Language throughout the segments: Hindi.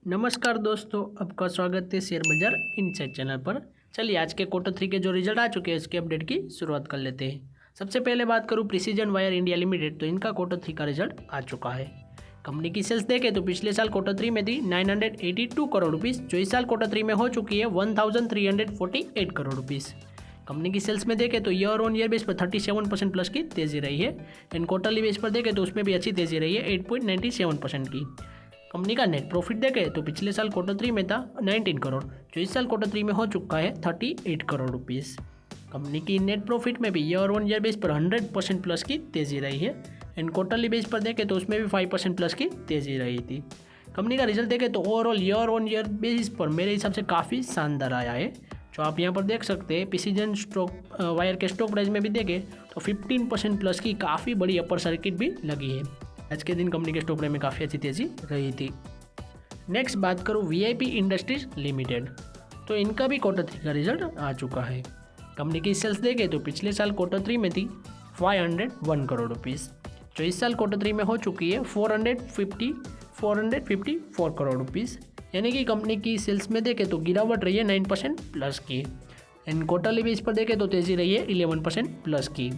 नमस्कार दोस्तों, आपका स्वागत है शेयर बाजार इनसाइड चैनल पर। चलिए आज के Q3 के जो रिजल्ट आ चुके हैं इसके अपडेट की शुरुआत कर लेते हैं। सबसे पहले बात करूं प्रिसीजन वायर इंडिया लिमिटेड, तो इनका Q3 का रिजल्ट आ चुका है। कंपनी की सेल्स देखें तो पिछले साल Q3 में थी 982 करोड़ रुपीज़, जो इस साल Q3 में हो चुकी है 1348 करोड़ रुपीज़। कंपनी की सेल्स में देखें तो ईयर ऑन ईयर बेस पर 37% प्लस की तेज़ी रही है। एंड क्वार्टरली बेस पर देखें तो उसमें भी अच्छी तेज़ी रही है 8.97% की। कंपनी का नेट प्रॉफिट देखें तो पिछले साल Q3 में था 19 करोड़, जो इस साल Q3 में हो चुका है 38 करोड़ रुपीज़। कंपनी की नेट प्रॉफिट में भी ईयर ऑन ईयर बेस पर 100% प्लस की तेज़ी रही है। एंड क्वार्टरली बेस पर देखें तो उसमें भी 5% प्लस की तेज़ी रही थी। कंपनी का रिजल्ट देखें तो overall year on year basis पर मेरे हिसाब से काफ़ी शानदार आया है, जो आप यहाँ पर देख सकते हैं। प्रिसीजन स्टॉक वायर के स्टॉक प्राइस में भी देखें तो 15% प्लस की काफ़ी बड़ी अपर सर्किट भी लगी है। आज के दिन कंपनी के स्टॉक प्राइस में काफ़ी अच्छी तेज़ी रही थी। नेक्स्ट बात करूँ वीआईपी इंडस्ट्रीज लिमिटेड, तो इनका भी Q3 का रिजल्ट आ चुका है। कंपनी की सेल्स देखें तो पिछले साल Q3 में थी 501 करोड़ रुपीज़, जो इस साल Q3 में हो चुकी है 454 करोड़ रुपीज़। यानी कि कंपनी की सेल्स में देखें तो गिरावट रही है 9% प्लस की। एंड क्वार्टरली बेस पर देखें तो तेज़ी रही है 11% प्लस की।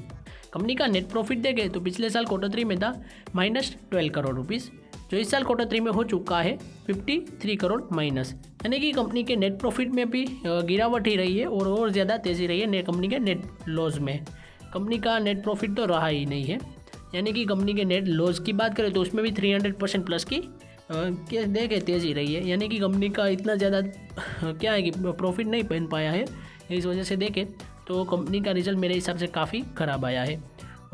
कंपनी का नेट प्रॉफिट देखें तो पिछले साल Q3 में था -12 करोड़ रुपीज़, जो इस साल Q3 में हो चुका है 53 करोड़ माइनस। यानी कि कंपनी के नेट प्रॉफिट में भी गिरावट ही रही है और ज़्यादा तेज़ी रही है कंपनी के नेट लॉस में। कंपनी का नेट प्रॉफिट तो रहा ही नहीं है। यानी कि कंपनी के नेट लॉस की बात करें तो उसमें भी 300% प्लस की देखें तेज़ी रही है। यानी कि कंपनी का इतना ज़्यादा क्या है कि प्रॉफिट नहीं बन पाया है। इस वजह से देखें तो कंपनी का रिजल्ट मेरे हिसाब से काफ़ी ख़राब आया है।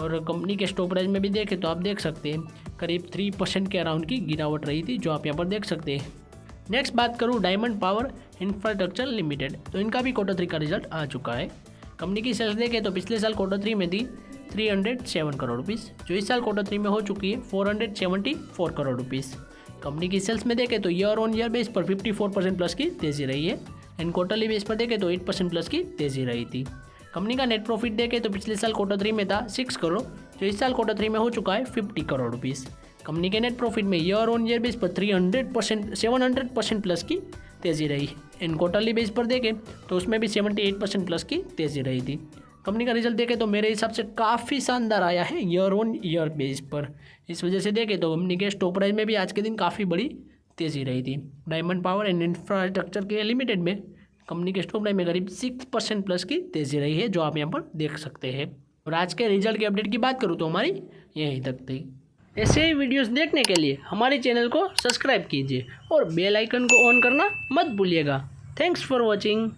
और कंपनी के स्टॉक प्राइस में भी देखें तो आप देख सकते हैं करीब 3% के अराउंड की गिरावट रही थी, जो आप यहाँ पर देख सकते हैं। नेक्स्ट बात करूँ डायमंड पावर इंफ्रास्ट्रक्चर लिमिटेड, तो इनका भी Q3 का रिजल्ट आ चुका है। कंपनी की सेल्स देखें तो पिछले साल Q3 में थी 307 करोड़ रुपीज़, जो इस साल Q3 में हो चुकी है 474 करोड़ रुपीज़। कंपनी की सेल्स में देखें तो ईयर ऑन ईयर बेस पर 54% प्लस की तेज़ी रही है। एंड क्वार्टरली बेस पर देखें तो 8% प्लस की तेज़ी रही थी। कंपनी का नेट प्रॉफिट देखें तो पिछले साल Q3 में था 6 करोड़, जो इस साल Q3 में हो चुका है 50 करोड़ रुपीज़। कंपनी के नेट प्रॉफिट में ईयर ऑन ईयर बेस पर 700% प्लस की तेज़ी रही। एंड क्वार्टरली बेस पर देखें तो उसमें भी 78% प्लस की तेज़ी रही थी। कंपनी का रिजल्ट देखें तो मेरे हिसाब से काफ़ी शानदार आया है ईयर ऑन ईयर बेस पर। इस वजह से देखें तो कंपनी के स्टॉक प्राइस में भी आज के दिन काफ़ी बड़ी तेज़ी रही थी। डायमंड पावर एंड इंफ्रास्ट्रक्चर के लिमिटेड में कंपनी के स्टॉक प्राइस में करीब 6% प्लस की तेज़ी रही है, जो आप यहाँ पर देख सकते हैं। और आज के रिजल्ट के अपडेट की बात करूँ तो हमारी यहीं तक थी। ऐसे ही वीडियोस देखने के लिए हमारे चैनल को सब्सक्राइब कीजिए और बेल आइकन को ऑन करना मत भूलिएगा। Thanks for watching.